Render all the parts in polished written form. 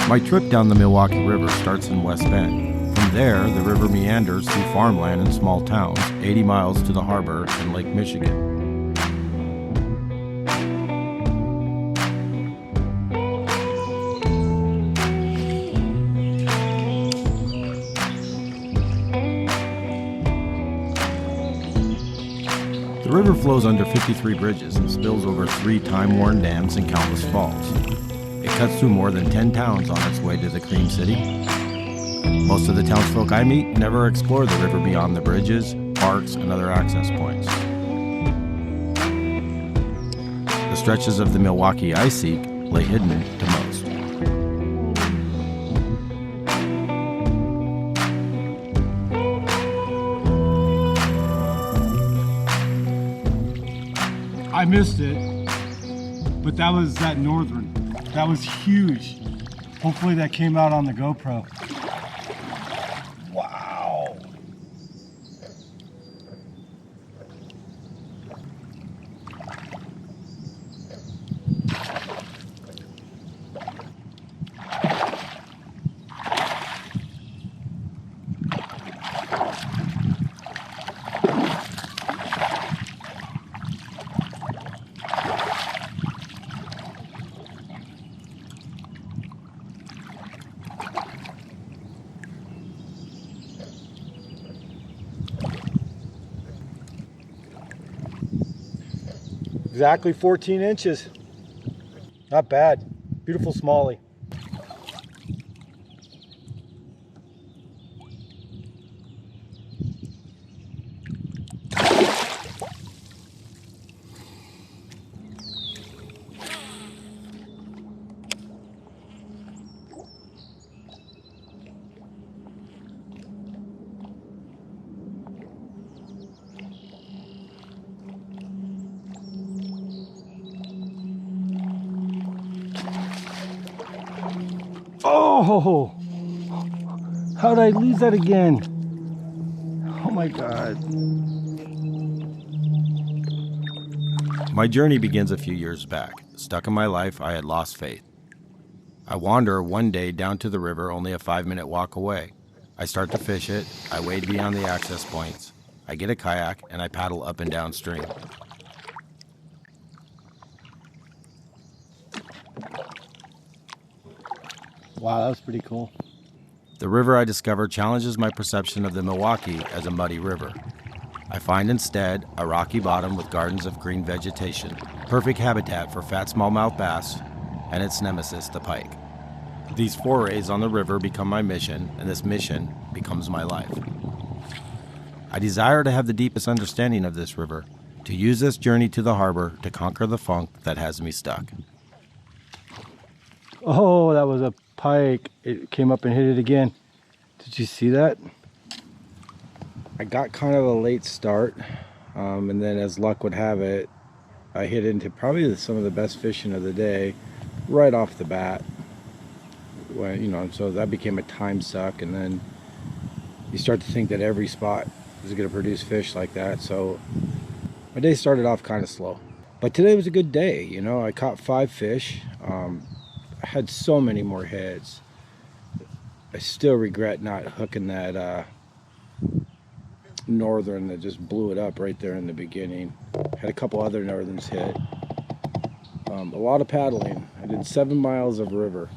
My trip down the Milwaukee River starts in West Bend. From there, the river meanders through farmland and small towns, 80 miles to the harbor and Lake Michigan. The river flows under 53 bridges and spills over 3 time-worn dams and countless falls. It cuts through more than 10 towns on its way to the Cream City. Most of the townsfolk I meet never explore the river beyond the bridges, parks, and other access points. The stretches of the Milwaukee I seek lay hidden to most. I missed it, but that was that northern. That was huge. Hopefully that came out on the GoPro. Wow. Exactly 14 inches. Not bad. Beautiful smallie. Oh, how did I lose that again? Oh my God. My journey begins a few years back. Stuck in my life, I had lost faith. I wander one day down to the river, only a 5-minute walk away. I start to fish it, I wade beyond the access points, I get a kayak, and I paddle up and downstream. Wow, that was pretty cool. The river I discover challenges my perception of the Milwaukee as a muddy river. I find instead a rocky bottom with gardens of green vegetation, perfect habitat for fat smallmouth bass, and its nemesis, the pike. These forays on the river become my mission, and this mission becomes my life. I desire to have the deepest understanding of this river, to use this journey to the harbor to conquer the funk that has me stuck. Oh, that was a pike. It came up and hit it again. Did you see that? I got kind of a late start, and then as luck would have it, I hit into probably some of the best fishing of the day right off the bat. When, you know, so that became a time suck, and then you start to think that every spot is going to produce fish like that. So my day started off kind of slow, but today was a good day. You know, I caught 5 fish. I had so many more heads. I still regret not hooking that northern that just blew it up right there in the beginning. Had a couple other northerns hit. A lot of paddling. I did 7 miles of river.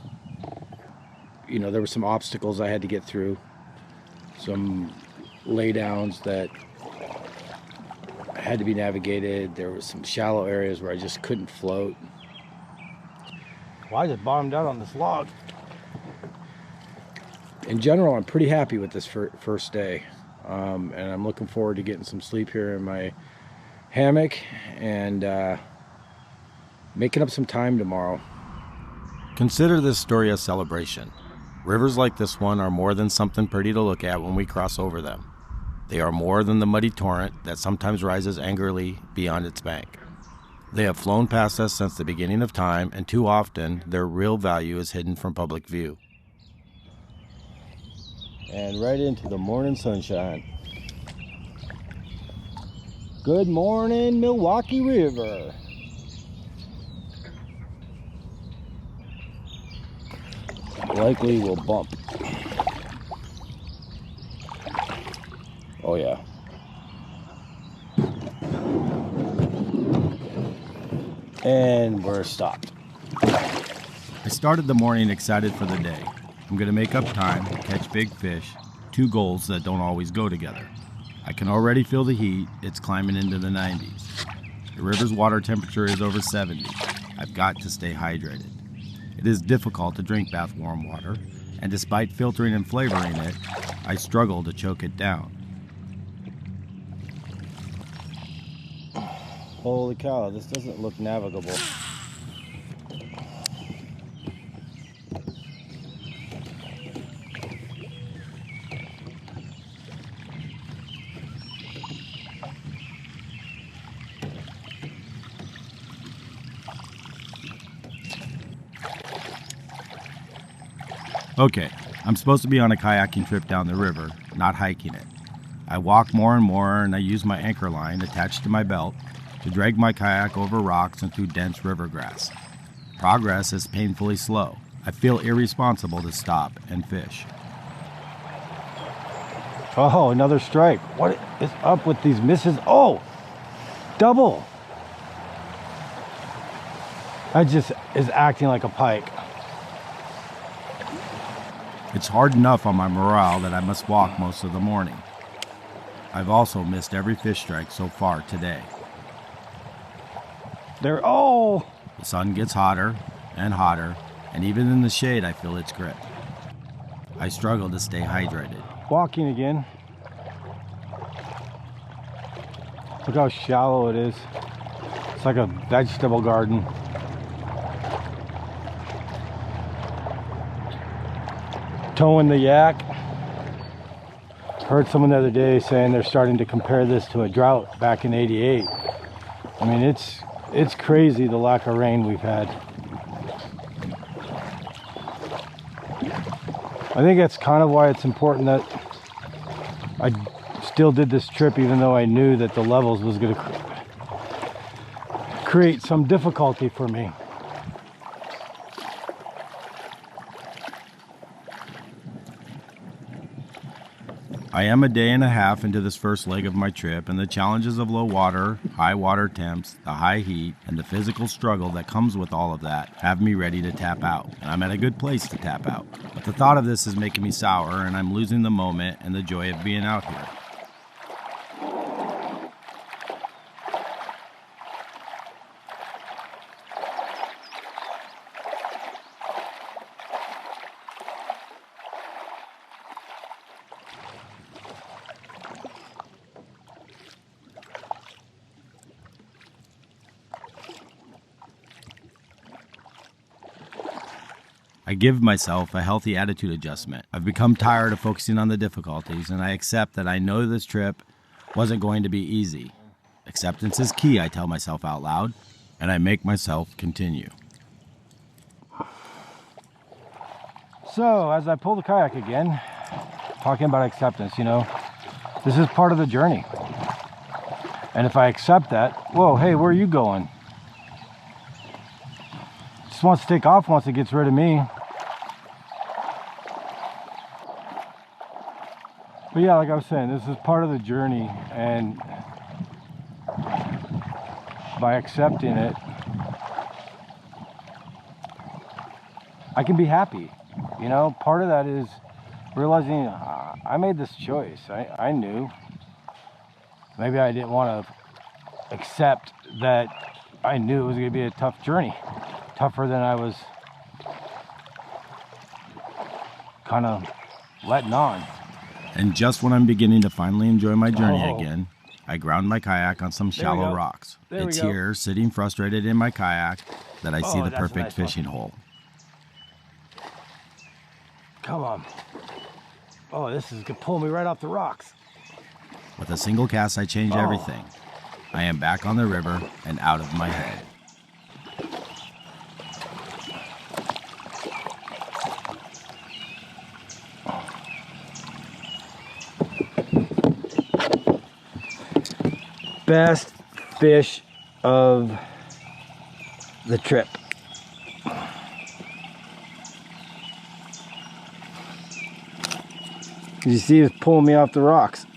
You know, there were some obstacles I had to get through, some laydowns that had to be navigated. There was some shallow areas where I just couldn't float. Well, I just bottomed out on this log. In general, I'm pretty happy with this first day, and I'm looking forward to getting some sleep here in my hammock and making up some time tomorrow. Consider this story a celebration. Rivers like this one are more than something pretty to look at when we cross over them. They are more than the muddy torrent that sometimes rises angrily beyond its bank. They have flown past us since the beginning of time, and too often their real value is hidden from public view. And right into the morning sunshine. Good morning, Milwaukee River. Likely will bump. Oh yeah. And we're stopped. I started the morning excited for the day. I'm going to make up time, catch big fish, two goals that don't always go together. I can already feel the heat. It's climbing into the 90s. The river's water temperature is over 70. I've got to stay hydrated. It is difficult to drink bath warm water, and despite filtering and flavoring it, I struggle to choke it down. Holy cow, this doesn't look navigable. Okay, I'm supposed to be on a kayaking trip down the river, not hiking it. I walk more and more, and I use my anchor line attached to my belt to drag my kayak over rocks and through dense river grass. Progress is painfully slow. I feel irresponsible to stop and fish. Oh, another strike. What is up with these misses? Oh, double. That just is acting like a pike. It's hard enough on my morale that I must walk most of the morning. I've also missed every fish strike so far today. Oh! The sun gets hotter and hotter, and even in the shade I feel its grip. I struggle to stay hydrated. Walking again. Look how shallow it is. It's like a vegetable garden. Towing the yak. Heard someone the other day saying they're starting to compare this to a drought back in '88. I mean, it's crazy the lack of rain we've had. I think that's kind of why it's important that I still did this trip, even though I knew that the levels was going to create some difficulty for me. I am a day and a half into this first leg of my trip, and the challenges of low water, high water temps, the high heat, and the physical struggle that comes with all of that have me ready to tap out. And I'm at a good place to tap out. But the thought of this is making me sour, and I'm losing the moment and the joy of being out here. I give myself a healthy attitude adjustment. I've become tired of focusing on the difficulties, and I accept that I know this trip wasn't going to be easy. Acceptance is key, I tell myself out loud, and I make myself continue. So, as I pull the kayak again, talking about acceptance, you know, this is part of the journey. And if I accept that, whoa, hey, where are you going? Just wants to take off once it gets rid of me. But yeah, like I was saying, this is part of the journey, and by accepting it, I can be happy. You know, part of that is realizing I made this choice. I knew. Maybe I didn't want to accept that I knew it was going to be a tough journey. Tougher than I was kind of letting on. And just when I'm beginning to finally enjoy my journey again, I ground my kayak on some shallow rocks. It's here, sitting frustrated in my kayak, that I see the perfect fishing hole. Come on. Oh, this is gonna pull me right off the rocks. With a single cast, I change everything. I am back on the river and out of my head. Best fish of the trip. You see it's pulling me off the rocks.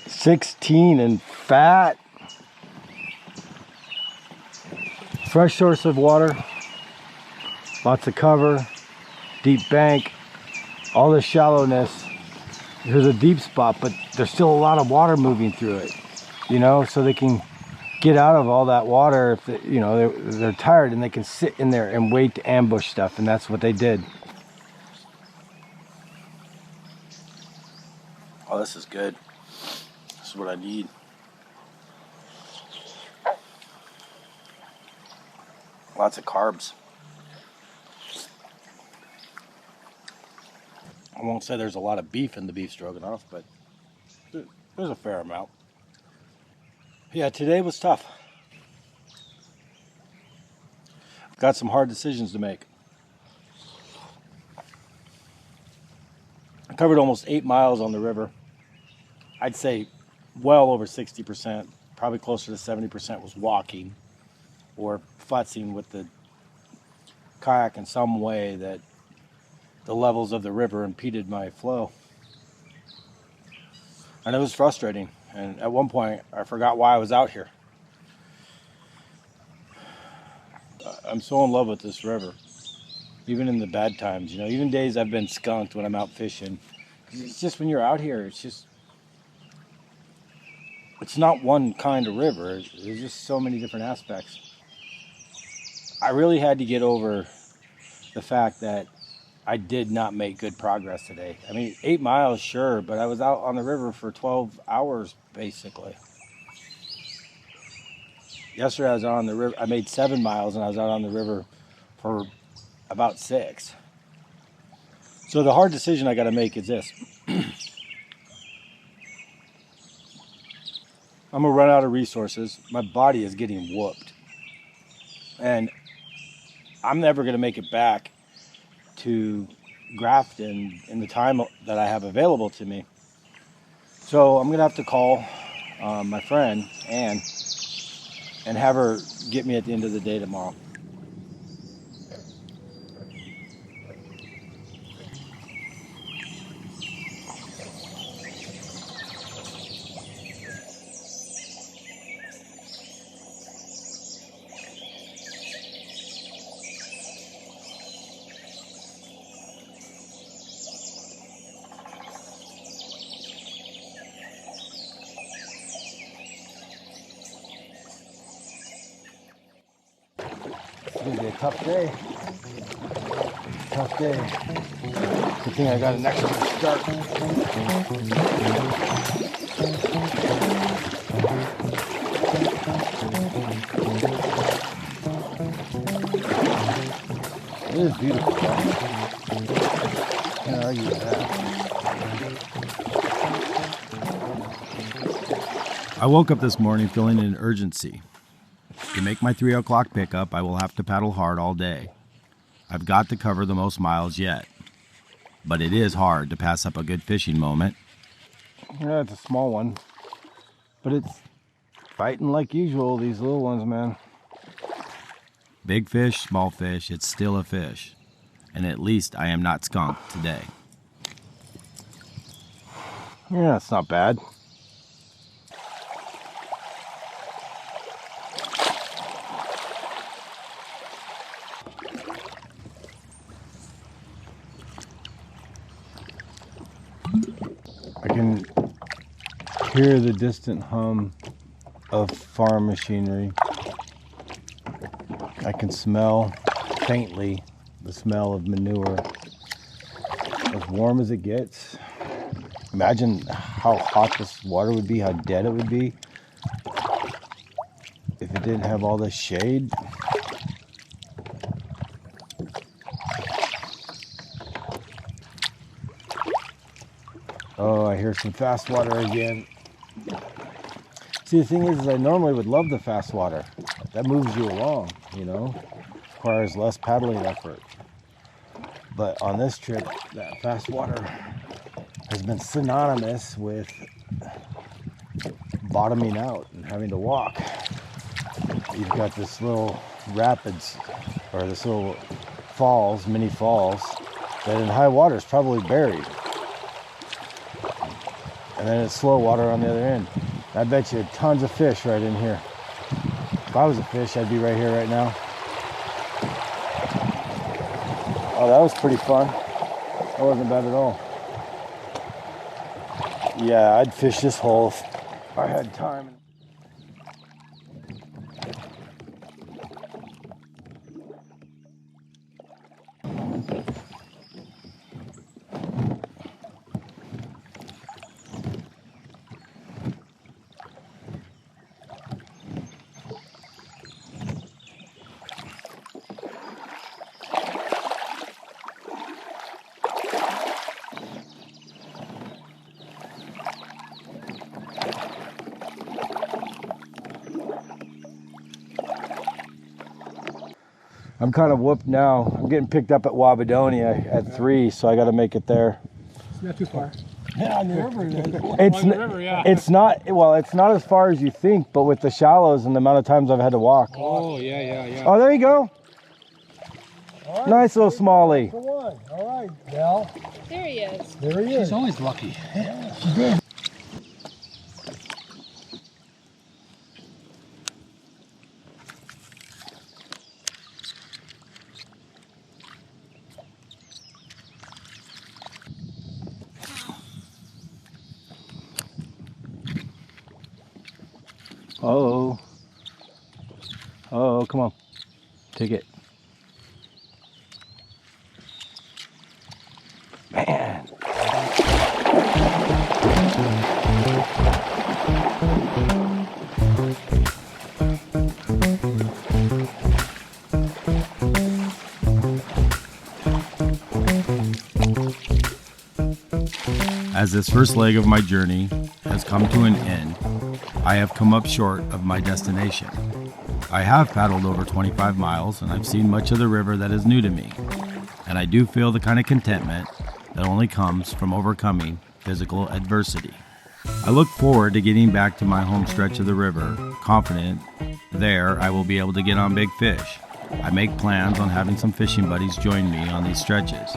16 and fat. Fresh source of water. Lots of cover. Deep bank. All the shallowness. Here's a deep spot, but there's still a lot of water moving through it. You know, so they can get out of all that water if they, you know, they're tired, and they can sit in there and wait to ambush stuff, and that's what they did. Oh, this is good. This is what I need. Lots of carbs. I won't say there's a lot of beef in the beef stroganoff, but there's a fair amount. Yeah, today was tough. I've got some hard decisions to make. I covered almost 8 miles on the river. I'd say well over 60%, probably closer to 70% was walking or futzing with the kayak in some way that the levels of the river impeded my flow. And it was frustrating. And at one point, I forgot why I was out here. I'm so in love with this river, even in the bad times. You know, even days I've been skunked when I'm out fishing. It's just when you're out here, it's not one kind of river. There's just so many different aspects. I really had to get over the fact that I did not make good progress today. I mean, 8 miles, sure, but I was out on the river for 12 hours, basically. Yesterday I was out on the river, I made 7 miles, and I was out on the river for about 6. So the hard decision I got to make is this. I'm going to run out of resources. My body is getting whooped. And I'm never going to make it back to Grafton in the time that I have available to me. So I'm gonna have to call my friend Ann and have her get me at the end of the day tomorrow. It's gonna be a tough day. Tough day. Good thing I got an extra start. It is beautiful. Can't argue with that. I woke up this morning feeling an urgency. To make my 3 o'clock pickup, I will have to paddle hard all day. I've got to cover the most miles yet. But it is hard to pass up a good fishing moment. Yeah, it's a small one. But it's fighting like usual, these little ones, man. Big fish, small fish, it's still a fish. And at least I am not skunked today. Yeah, it's not bad. I can hear the distant hum of farm machinery. I can smell faintly the smell of manure. as warm as it gets. Imagine how hot this water would be, how dead it would be if it didn't have all this shade. Oh, I hear some fast water again. See, the thing is I normally would love the fast water. That moves you along, you know, requires less paddling effort. But on this trip, that fast water has been synonymous with bottoming out and having to walk. You've got this little rapids, or this little falls, mini falls, that in high water is probably buried. And then it's slow water on the other end. I bet you tons of fish right in here. If I was a fish, I'd be right here right now. Oh, that was pretty fun. That wasn't bad at all. Yeah, I'd fish this hole if I had time. I'm kind of whooped now. I'm getting picked up at Wabadonia at 3, so I got to make it there. It's not too far. Yeah, on the river. It's not, well, it's not as far as you think, but with the shallows and the amount of times I've had to walk. Oh, yeah. Oh, there you go. Right. Nice little smallie. For one. All right, Gal. There he is. There he is. She's always lucky. Yeah, she's good. Oh. Oh, come on. Take it. Man. As this first leg of my journey has come to an end, I have come up short of my destination. I have paddled over 25 miles and I've seen much of the river that is new to me, and I do feel the kind of contentment that only comes from overcoming physical adversity. I look forward to getting back to my home stretch of the river, confident there I will be able to get on big fish. I make plans on having some fishing buddies join me on these stretches.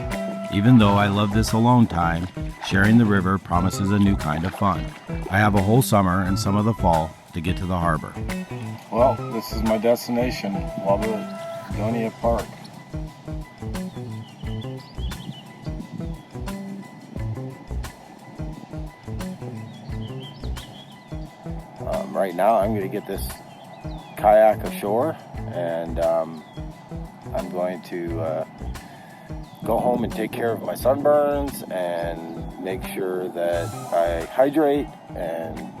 Even though I love this alone time, sharing the river promises a new kind of fun. I have a whole summer and some of the fall to get to the harbor. Well, this is my destination, Wabadonia Park. Right now I'm going to get this kayak ashore, and I'm going to go home and take care of my sunburns and make sure that I hydrate and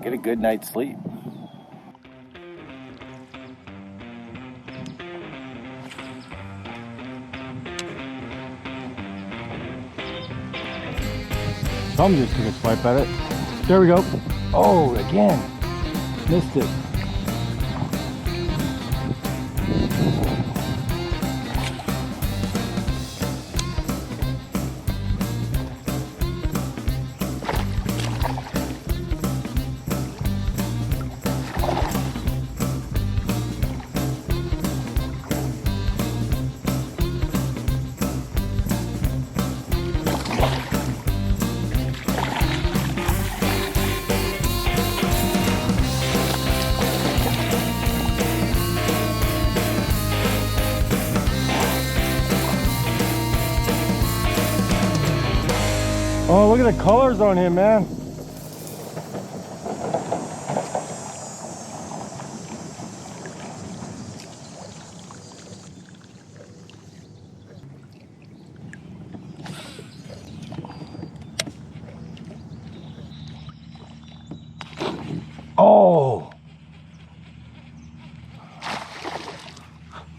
get a good night's sleep. Tom just took a swipe at it. There we go. Oh, again. Missed it. Oh, look at the colors on him, man.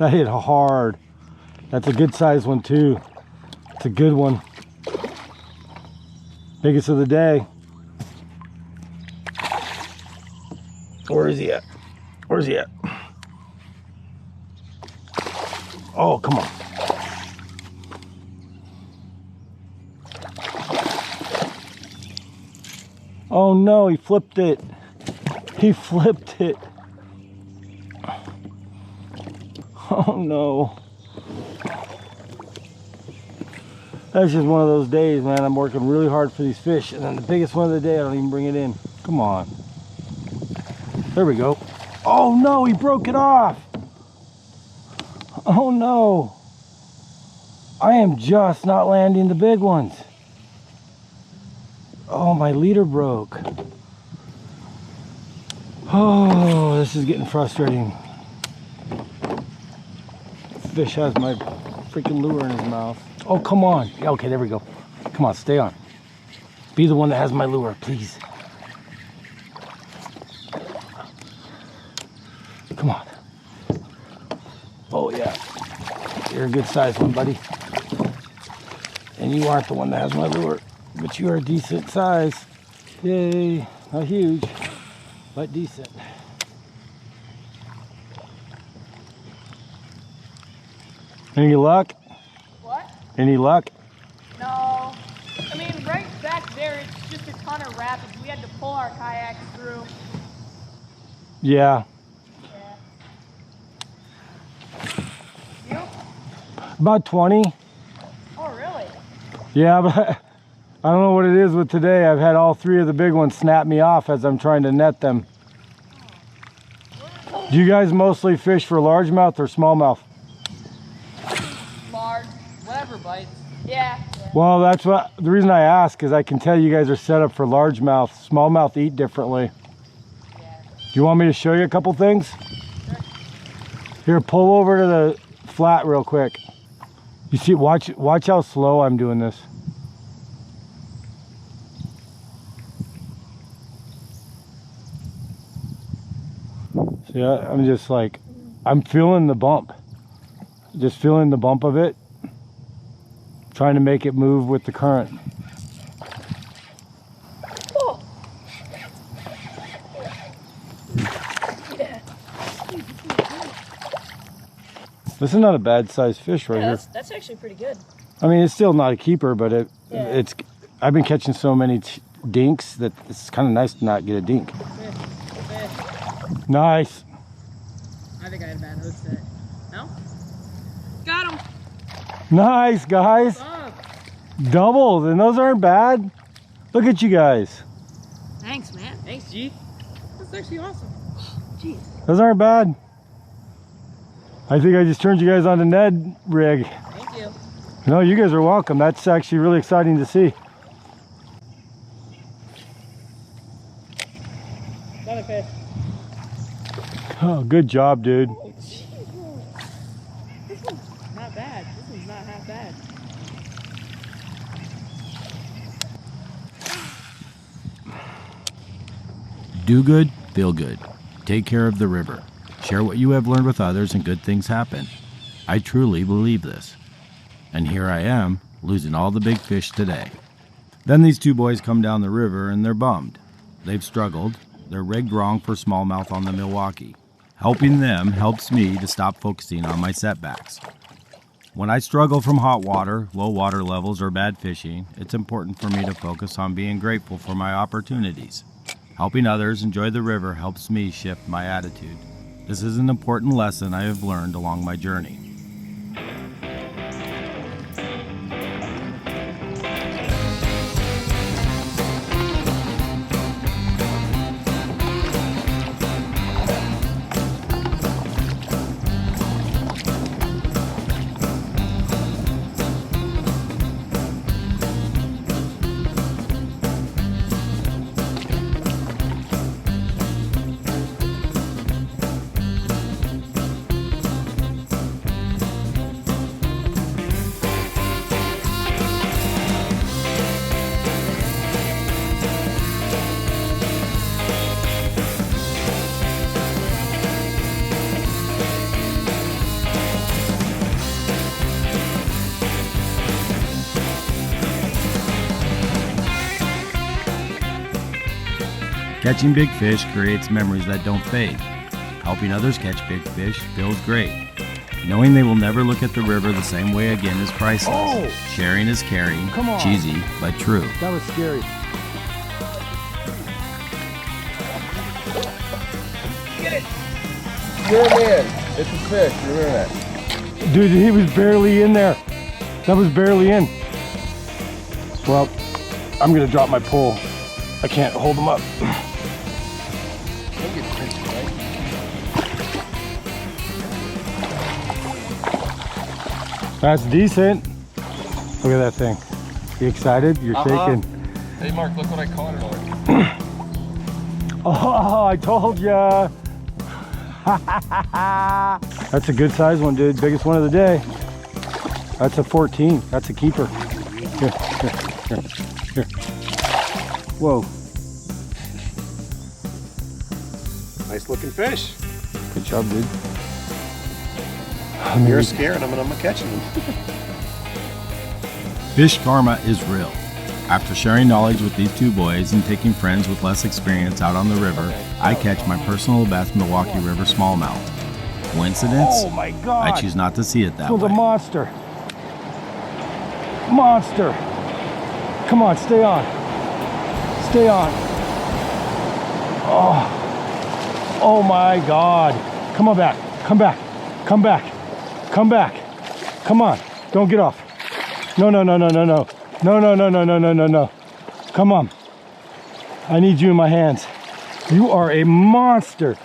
That hit hard. That's a good size one too. It's a good one. Biggest of the day. Where is he at? Where's he at? Oh, come on. Oh no, he flipped it. He flipped it. Oh no. That's just one of those days, man. I'm working really hard for these fish, and then the biggest one of the day, I don't even bring it in. Come on. There we go. Oh no, he broke it off. Oh no. I am just not landing the big ones. Oh, my leader broke. Oh, this is getting frustrating. Fish has my freaking lure in his mouth. Oh, come on. Okay, there we go. Come on, stay on. Be the one that has my lure, please. Come on. Oh, yeah. You're a good sized one, buddy. And you aren't the one that has my lure, but you are a decent size. Yay. Not huge, but decent. Any luck? What? Any luck? No. I mean, right back there, it's just a ton of rapids. We had to pull our kayaks through. Yeah. You? About 20. Oh, really? Yeah, but I don't know what it is with today. I've had all three of the big ones snap me off as I'm trying to net them. Do you guys mostly fish for largemouth or smallmouth? Large. Whatever bites. Yeah. Well, that's what the reason I ask is I can tell you guys are set up for largemouth. Smallmouth eat differently. Yeah. Do you want me to show you a couple things? Sure. Here, pull over to the flat real quick. You see, watch how slow I'm doing this. See, I'm just like, I'm feeling the bump. Just feeling the bump of it. Trying to make it move with the current. Oh. Yeah. This is not a bad sized fish right here. That's actually pretty good. I mean, it's still not a keeper, but Yeah. it's. I've been catching so many dinks that it's kind of nice to not get a dink. Fish. Nice. I think I had a bad hook set. No? Got him. Nice, guys. Doubles, and those aren't bad. Look at you guys. Thanks, man. Thanks, G. That's actually awesome. Jeez. Those aren't bad. I think I just turned you guys on to Ned rig. Thank you. No, you guys are welcome. That's actually really exciting to see. Another fish. Oh, good job, dude. This one's not bad. This one's not half bad. Do good, feel good. Take care of the river. Share what you have learned with others and good things happen. I truly believe this. And here I am, losing all the big fish today. Then these two boys come down the river and they're bummed. They've struggled. They're rigged wrong for smallmouth on the Milwaukee. Helping them helps me to stop focusing on my setbacks. When I struggle from hot water, low water levels, or bad fishing, it's important for me to focus on being grateful for my opportunities. Helping others enjoy the river helps me shift my attitude. This is an important lesson I have learned along my journey. Catching big fish creates memories that don't fade. Helping others catch big fish feels great. Knowing they will never look at the river the same way again is priceless. Oh! Sharing is caring. Come on. Cheesy, but true. That was scary. You're in. It's a fish. You're in it. Dude, he was barely in there. That was barely in. Well, I'm gonna drop my pole. I can't hold him up. That's decent. Look at that thing. You excited? You're shaking. Hey Mark, look what I caught it on. Oh, I told ya. That's a good size one, dude. Biggest one of the day. That's a 14. That's a keeper. Here, here, here, here. Whoa. Nice looking fish. Good job, dude. You're scaring them and I'm catching them. Fish karma is real. After sharing knowledge with these two boys and taking friends with less experience out on the river, I catch my personal best Milwaukee River smallmouth. Coincidence? Oh my God. I choose not to see it that This one's way. a monster. Monster. Come on, stay on. Stay on. Oh. Oh my God. Come on back. Come back. Come back. Come back. Come on. Don't get off. No, no, no, no, no, no. No, no, no, no, no, no, no, no. Come on. I need you in my hands. You are a monster.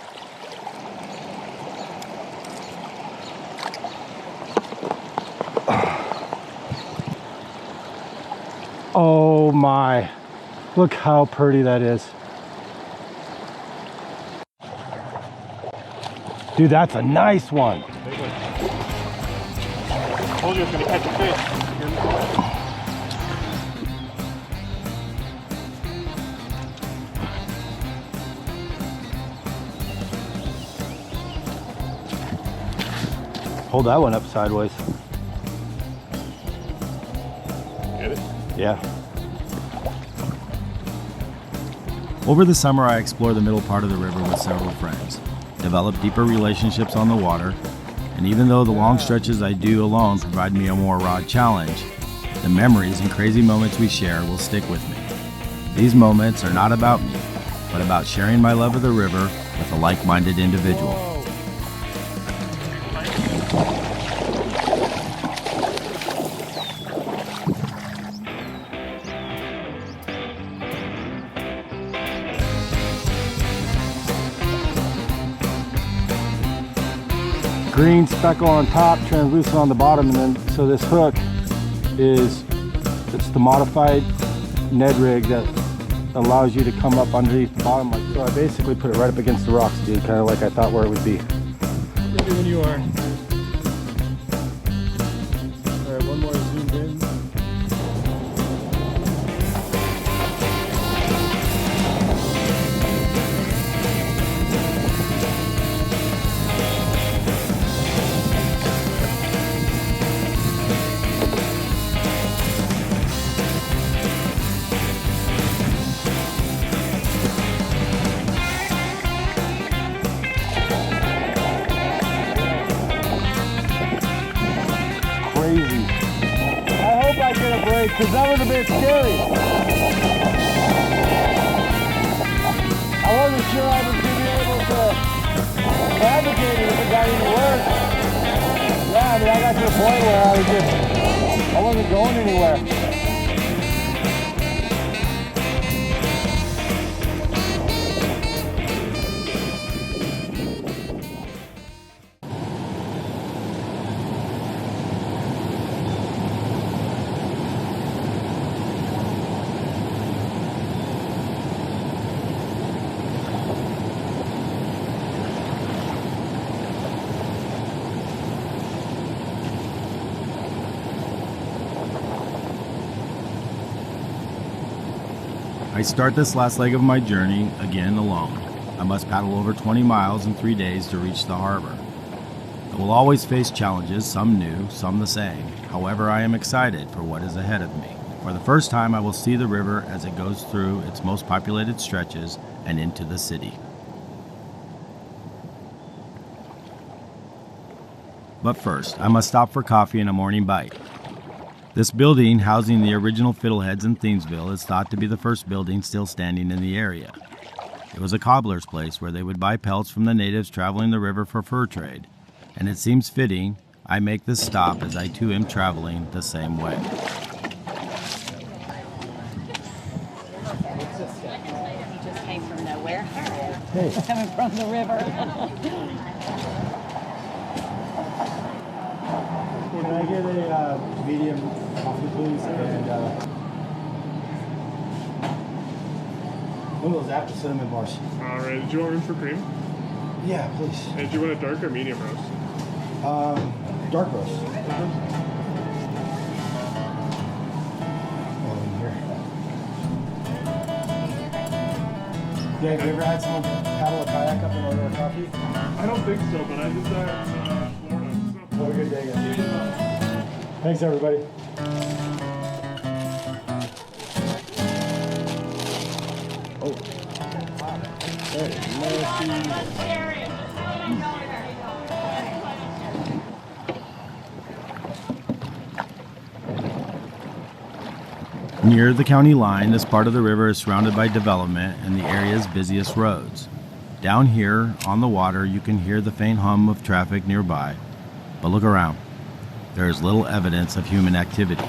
Oh my. Look how pretty that is. Dude, that's a nice one. I told you I was going to catch a fish. Hold that one up sideways. Get it? Yeah. Over the summer, I explore the middle part of the river with several friends, develop deeper relationships on the water, and even though the long stretches I do alone provide me a more raw challenge, the memories and crazy moments we share will stick with me. These moments are not about me, but about sharing my love of the river with a like-minded individual. Green speckle on top, translucent on the bottom, and then so this hook is, it's the modified Ned rig that allows you to come up underneath the bottom. Like, so I basically put it right up against the rocks, dude, kind of like I thought where it would be. Ready when you are. All right, one more zoomed in. Crazy. I hope I get a break because that was a bit scary. I wasn't sure I was going to be able to navigate it if it got any worse. Yeah, I mean, I got to the point where I wasn't going anywhere. I start this last leg of my journey again alone. I must paddle over 20 miles in 3 days to reach the harbor. I will always face challenges, some new, some the same. However, I am excited for what is ahead of me. For the first time, I will see the river as it goes through its most populated stretches and into the city. But first, I must stop for coffee and a morning bite. This building, housing the original Fiddleheads in Thiensville, is thought to be the first building still standing in the area. It was a cobbler's place where they would buy pelts from the natives traveling the river for fur trade, and it seems fitting I make this stop as I too am traveling the same way. He just came from nowhere. Hey. Coming from the river. Can I get a medium coffee, please? And one of those apple cinnamon bars. All right. Did you want room for cream? Yeah, please. And do you want a dark or medium roast? Dark roast. Yeah, have you ever had someone paddle a kayak up and order a coffee? I don't think so, but I did that in Florida. So. Have a good day, guys. Thanks, everybody. Oh. That is nasty. Near the county line, this part of the river is surrounded by development and the area's busiest roads. Down here, on the water, you can hear the faint hum of traffic nearby. But look around. There is little evidence of human activity.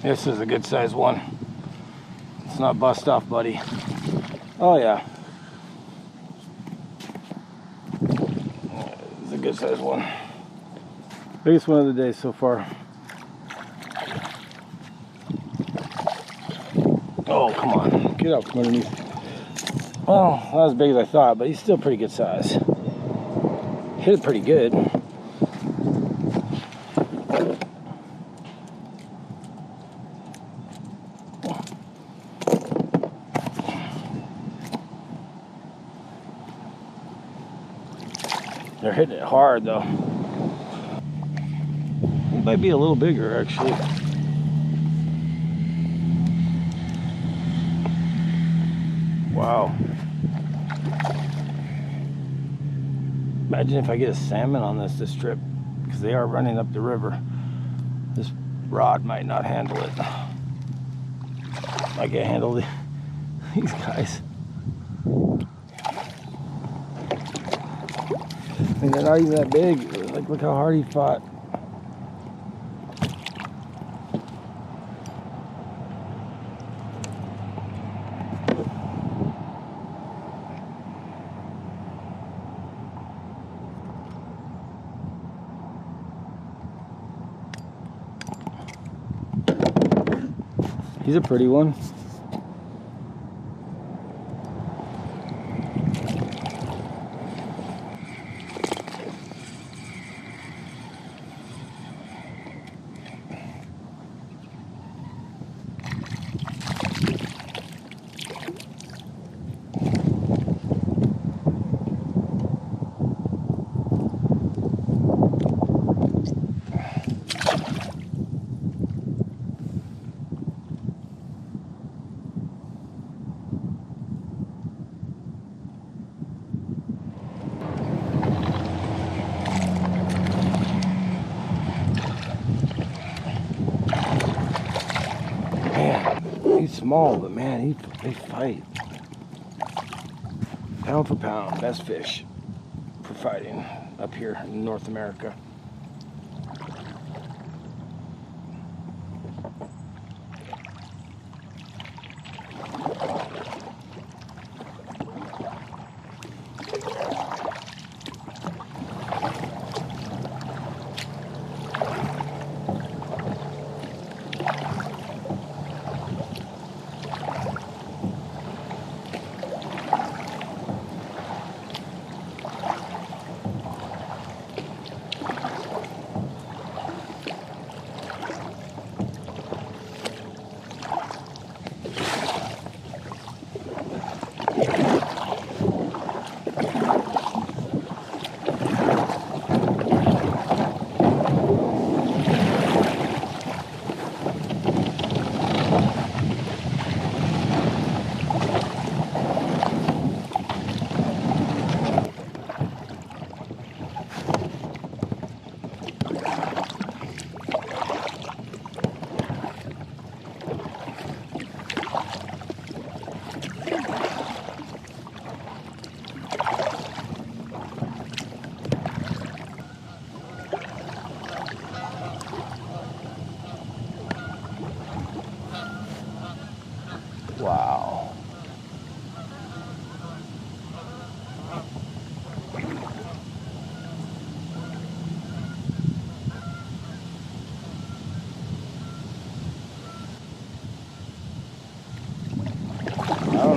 This is a good size one. It's not bust off, buddy. Oh yeah. It's a good size one. Biggest one of the day so far. Oh, come on. Get up from underneath. Well, not as big as I thought, but he's still pretty good size. Hit it pretty good. They're hitting it hard though. It might be a little bigger actually. Wow. Imagine if I get a salmon on this trip, because they are running up the river. This rod might not handle it. I can't handle these guys. I mean, they're not even that big. Like, look how hard he fought. He's a pretty one. He's small, but man, they fight. Pound for pound, best fish for fighting up here in North America.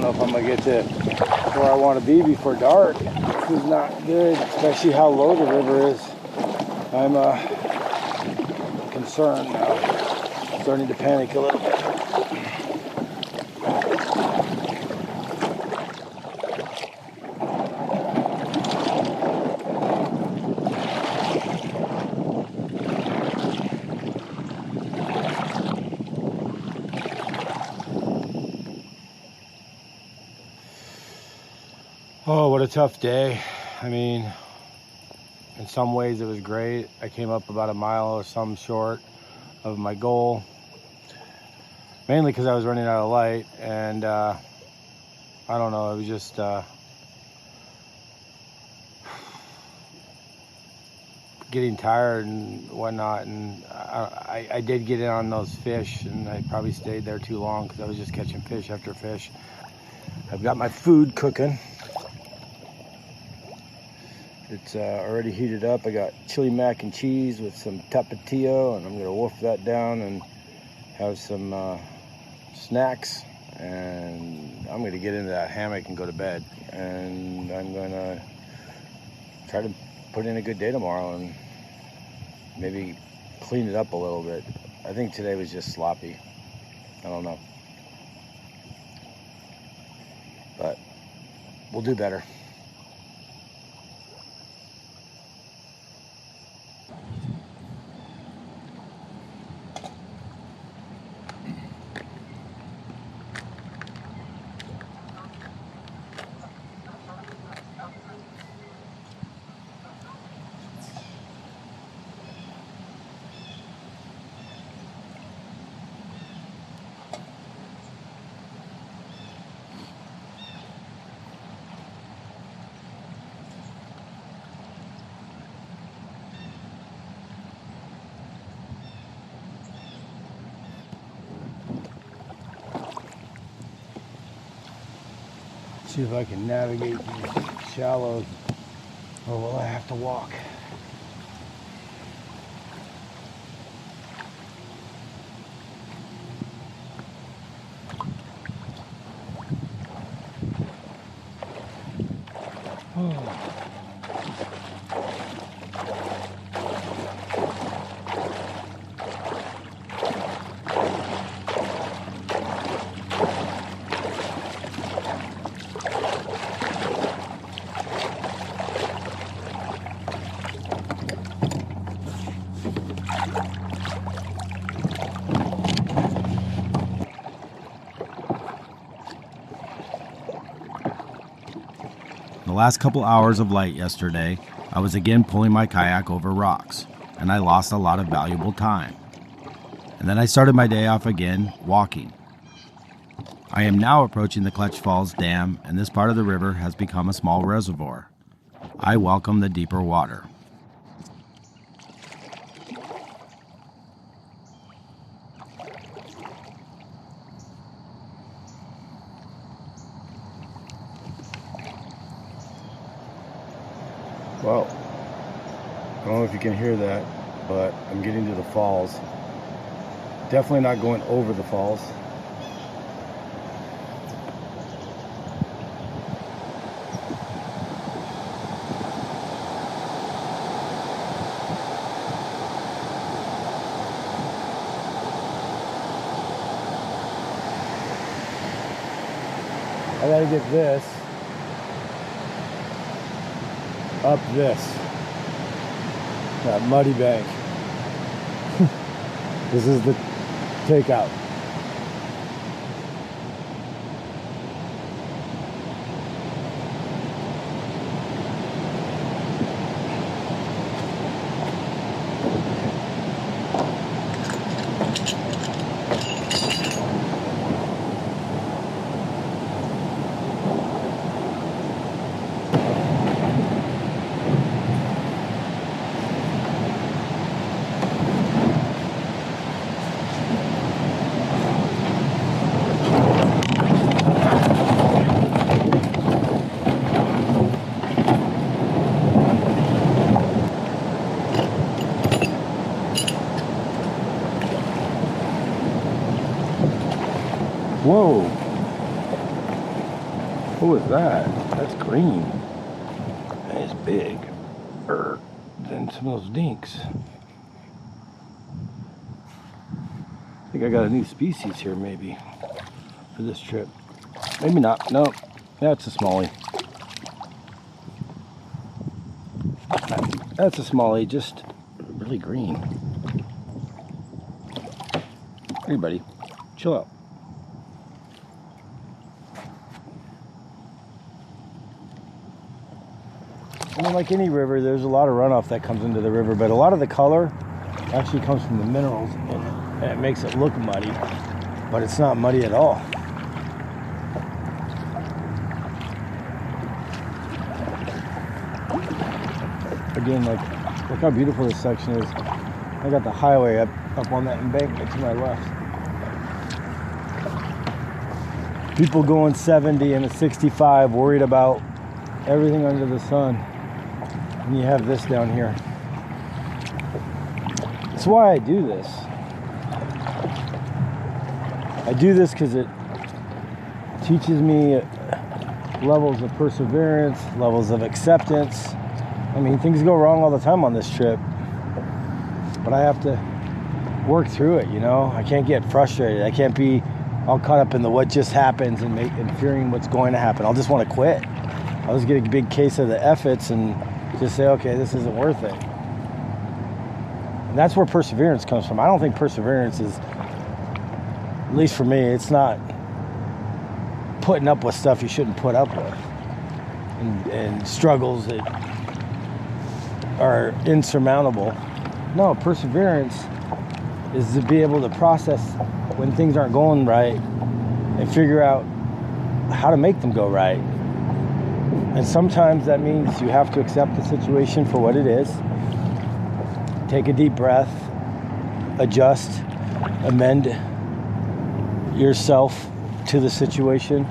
know if I'm gonna get to where I want to be before dark. This is not good, especially how low the river is. I'm concerned now, starting to panic a little bit. Oh, what a tough day. I mean, in some ways it was great. I came up about a mile or some short of my goal, mainly because I was running out of light, and I don't know, it was just getting tired and whatnot, and I did get in on those fish, and I probably stayed there too long because I was just catching fish after fish. I've got my food cooking. It's already heated up. I got chili mac and cheese with some tapatio, and I'm gonna wolf that down and have some snacks, and I'm gonna get into that hammock and go to bed, and I'm gonna try to put in a good day tomorrow and maybe clean it up a little bit. I think today was just sloppy. I don't know, but we'll do better. See if I can navigate these shallows, or will I have to walk? The last couple hours of light yesterday, I was again pulling my kayak over rocks, and I lost a lot of valuable time. And then I started my day off again, walking. I am now approaching the Kletzsch Falls Dam, and this part of the river has become a small reservoir. I welcome the deeper water. Well, I don't know if you can hear that, but I'm getting to the falls. Definitely not going over the falls. I gotta get this up that muddy bank. This is the takeout. Whoa. What was that? That's green. That is big. Than some of those dinks. I think I got a new species here maybe for this trip. Maybe not. No, that's a smallie. That's a smallie, just really green. Hey buddy, chill out. I mean, like any river, there's a lot of runoff that comes into the river, but a lot of the color actually comes from the minerals in it, and it makes it look muddy, but it's not muddy at all. Again, like, look how beautiful this section is. I got the highway up on that embankment to my left. People going 70 and a 65, worried about everything under the sun. And you have this down here. That's why I do this. I do this because it teaches me levels of perseverance, levels of acceptance. I mean, things go wrong all the time on this trip, but I have to work through it, you know? I can't get frustrated. I can't be all caught up in the what just happens and fearing what's going to happen. I'll just want to quit. I'll just get a big case of the efforts and just say, okay, this isn't worth it. And that's where perseverance comes from. I don't think perseverance is, at least for me, it's not putting up with stuff you shouldn't put up with and struggles that are insurmountable. No, perseverance is to be able to process when things aren't going right and figure out how to make them go right. And sometimes that means you have to accept the situation for what it is, take a deep breath, adjust, amend yourself to the situation,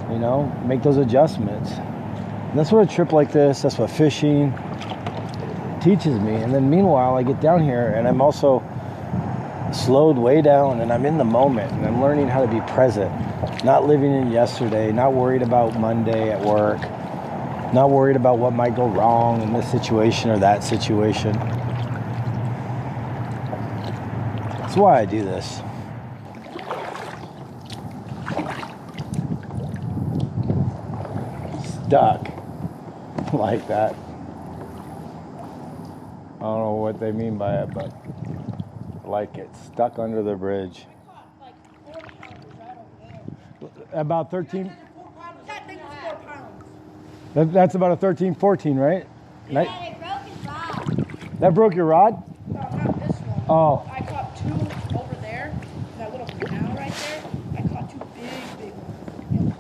you know, make those adjustments. And that's what a trip like this, that's what fishing teaches me. And then meanwhile, I get down here and I'm also slowed way down and I'm in the moment and I'm learning how to be present, not living in yesterday, not worried about Monday at work, not worried about what might go wrong in this situation or that situation. That's why I do this. Stuck like that. I don't know what they mean by it, but like it's stuck under the bridge. About 13. That thing was 4 pounds. That's about a 13, 14, right? Yeah, it broke his rod. That broke your rod? No, not this one. Oh. I caught 2 over there, that little canal right there. I caught 2 big ones.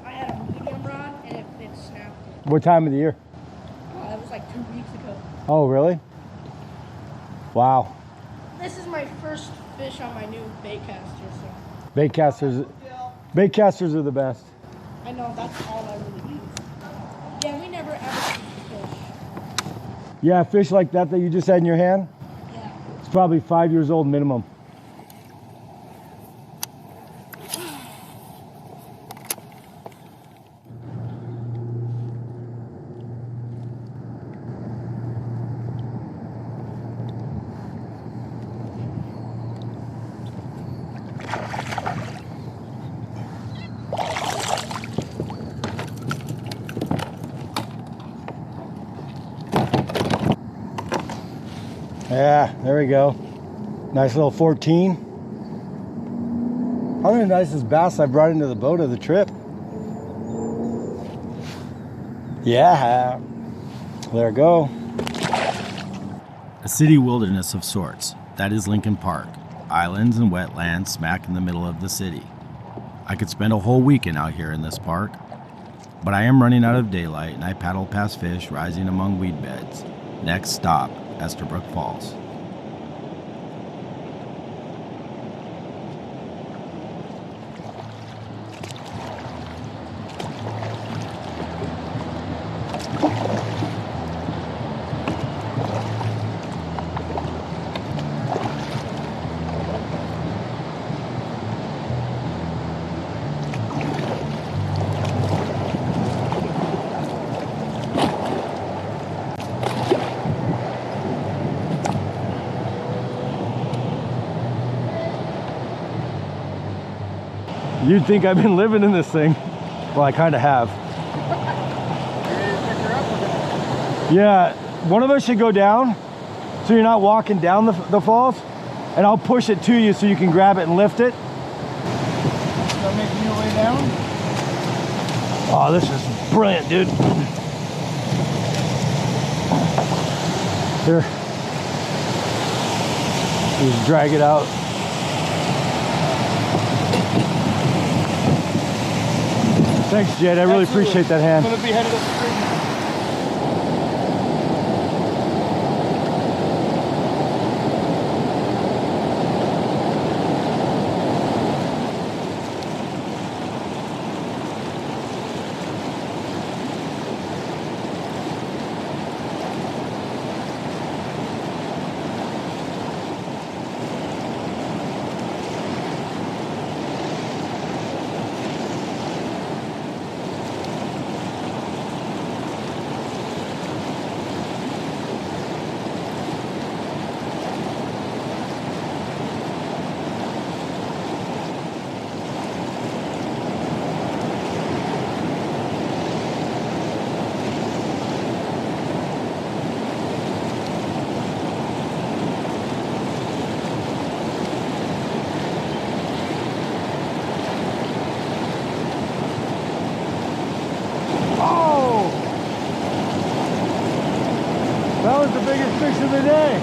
I had a medium rod and it snapped. What time of the year? That was like 2 weeks ago. Oh, really? Wow. This is my first fish on my new bait caster, so. Bait casters are the best. I know, that's all I really use. Yeah, we never ever use fish. Yeah, fish like that you just had in your hand? Yeah. It's probably 5 years old minimum. Yeah, there we go. Nice little 14. Probably the nicest bass I brought into the boat of the trip. Yeah, there we go. A city wilderness of sorts, that is Lincoln Park. Islands and wetlands smack in the middle of the city. I could spend a whole weekend out here in this park, but I am running out of daylight and I paddle past fish rising among weed beds. Next stop, Estabrook Falls. You'd think I've been living in this thing. Well, I kind of have. Yeah, one of us should go down so you're not walking down the falls, and I'll push it to you so you can grab it and lift it. Start making your way down. Oh, this is brilliant, dude. Here. Just drag it out. Thanks, Jed. I really appreciate that hand. I'm gonna be headed up the street. That was the biggest fish of the day.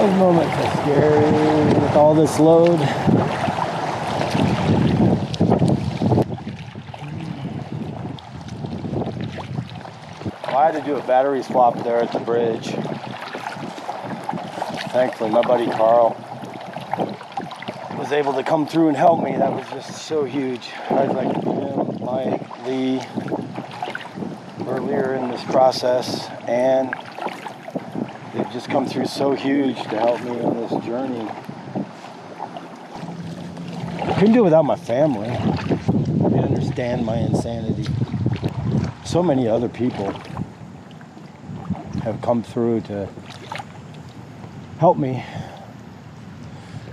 Those moments are scary with all this load. Well, I had to do a battery swap there at the bridge. Thankfully, my buddy Carl was able to come through and help me. That was just so huge. Guys like him, Mike, Lee, earlier in this process, and they've just come through so huge to help me on this journey. I couldn't do it without my family. They understand my insanity. So many other people have come through to help me,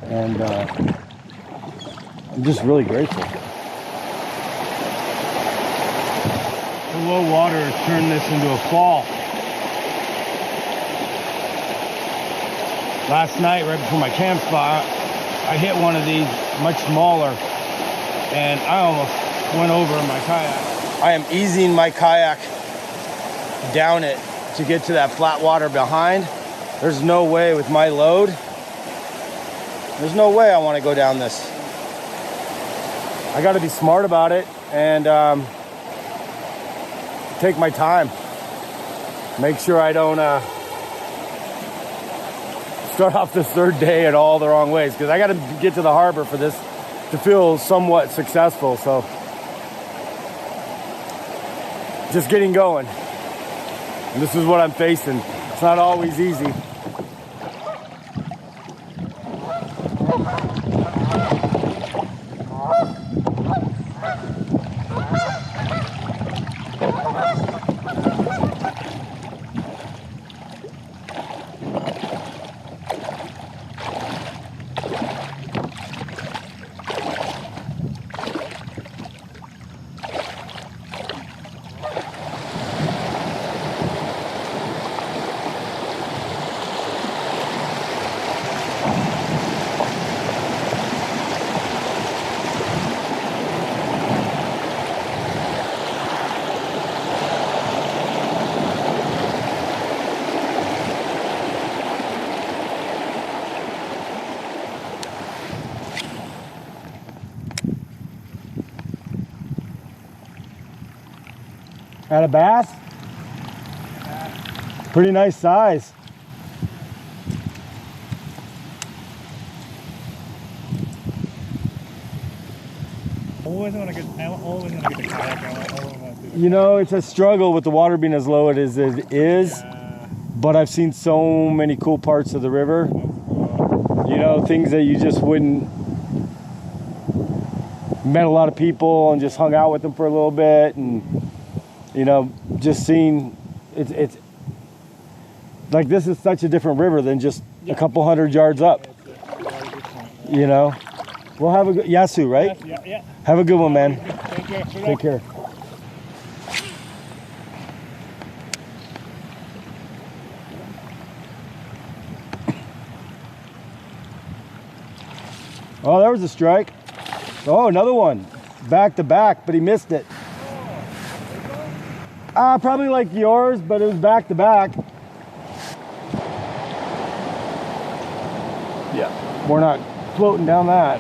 and I'm just really grateful. The low water has turned this into a fall. Last night, right before my camp spot, I hit one of these, much smaller, and I almost went over in my kayak. I am easing my kayak down it to get to that flat water behind. There's no way with my load. There's no way I want to go down this. I got to be smart about it and take my time. Make sure I don't start off this third day at all the wrong ways, because I got to get to the harbor for this to feel somewhat successful. So just getting going. And this is what I'm facing. It's not always easy. At a bass? Pretty nice size. Always want to get the kayak. You know, it's a struggle with the water being as low as it is. But I've seen so many cool parts of the river. You know, things that you just wouldn't. Met a lot of people and just hung out with them for a little bit, and you know, just seeing it's like this is such a different river than just a couple 100 yards up. You know, we'll have a good Yasu, right? Yeah. Have a good one, man. Take care. Take care. Oh, there was a strike. Oh, another one. Back to back, but he missed it. Probably like yours, but it was back to back. Yeah, we're not floating down that.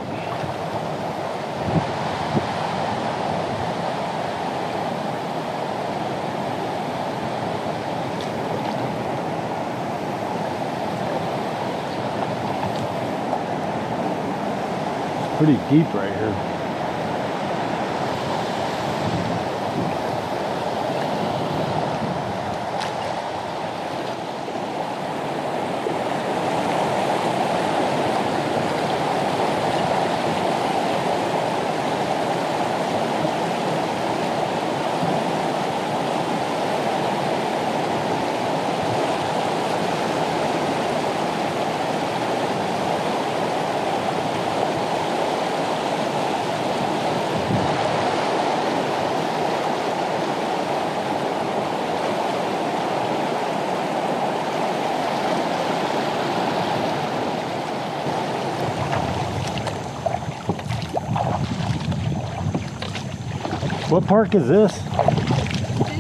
Pretty deep right here. What park is this? This is Urban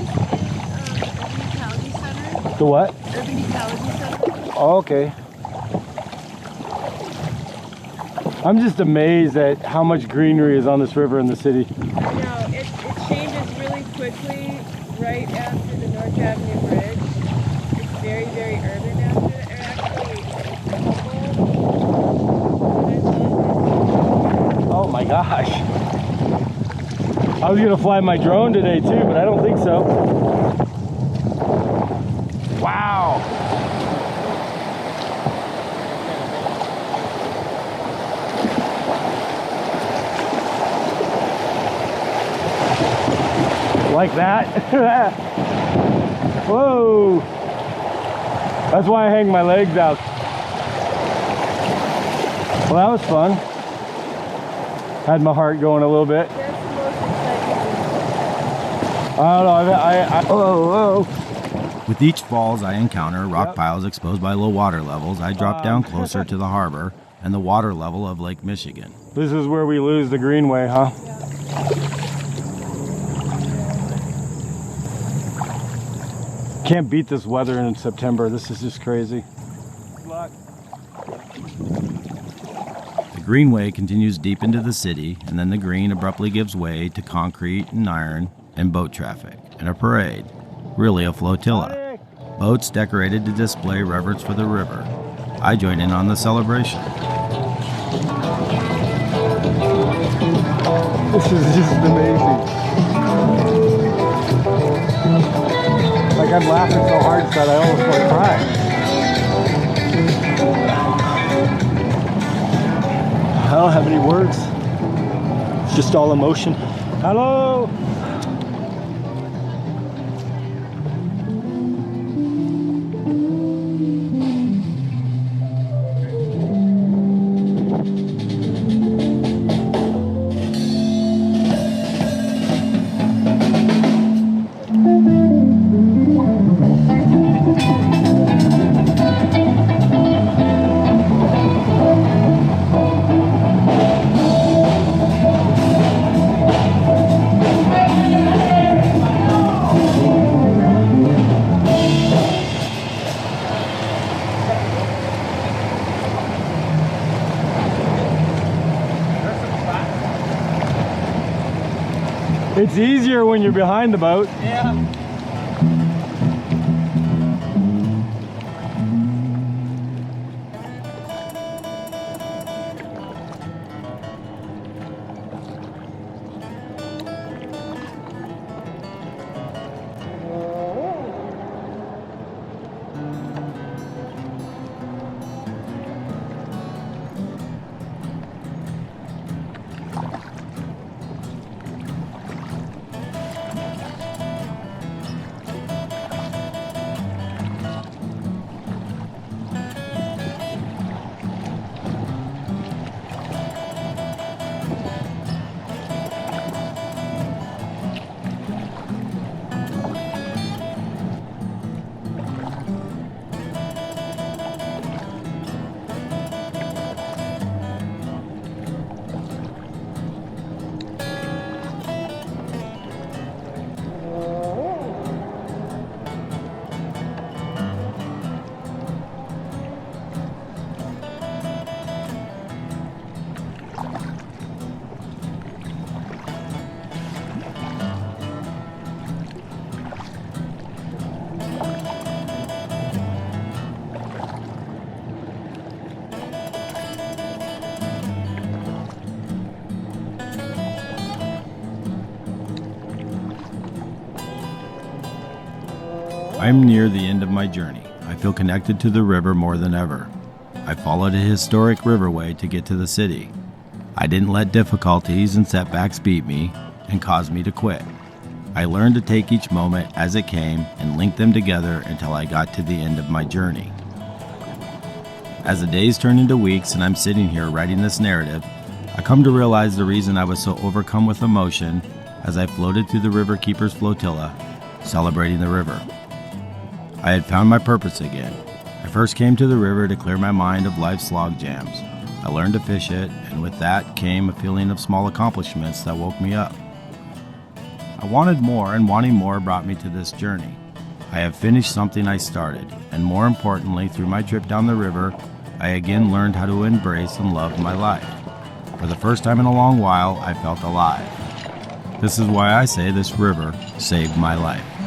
Ecology Center. The what? Urban Ecology Center. Oh, okay. I'm just amazed at how much greenery is on this river in the city. No, it changes really quickly right after the North Avenue Bridge. It's very, very urban after that. Oh my gosh. I was gonna fly my drone today too, but I don't think so. Wow. Like that? Whoa. That's why I hang my legs out. Well, that was fun. Had my heart going a little bit. I don't know, whoa. With each falls I encounter, rock piles exposed by low water levels, I drop down closer to the harbor and the water level of Lake Michigan. This is where we lose the greenway, huh? Can't beat this weather in September. This is just crazy. The greenway continues deep into the city, and then the green abruptly gives way to concrete and iron and boat traffic, and a parade, really a flotilla. Boats decorated to display reverence for the river. I join in on the celebration. This is just amazing. Like I'm laughing so hard that I almost want to cry. I don't have any words. It's just all emotion. Hello. It's easier when you're behind the boat. Yeah. I'm near the end of my journey. I feel connected to the river more than ever. I followed a historic riverway to get to the city. I didn't let difficulties and setbacks beat me and cause me to quit. I learned to take each moment as it came and link them together until I got to the end of my journey. As the days turn into weeks and I'm sitting here writing this narrative, I come to realize the reason I was so overcome with emotion as I floated through the River Keepers flotilla, celebrating the river. I had found my purpose again. I first came to the river to clear my mind of life's log jams. I learned to fish it, and with that came a feeling of small accomplishments that woke me up. I wanted more, and wanting more brought me to this journey. I have finished something I started, and more importantly, through my trip down the river, I again learned how to embrace and love my life. For the first time in a long while, I felt alive. This is why I say this river saved my life.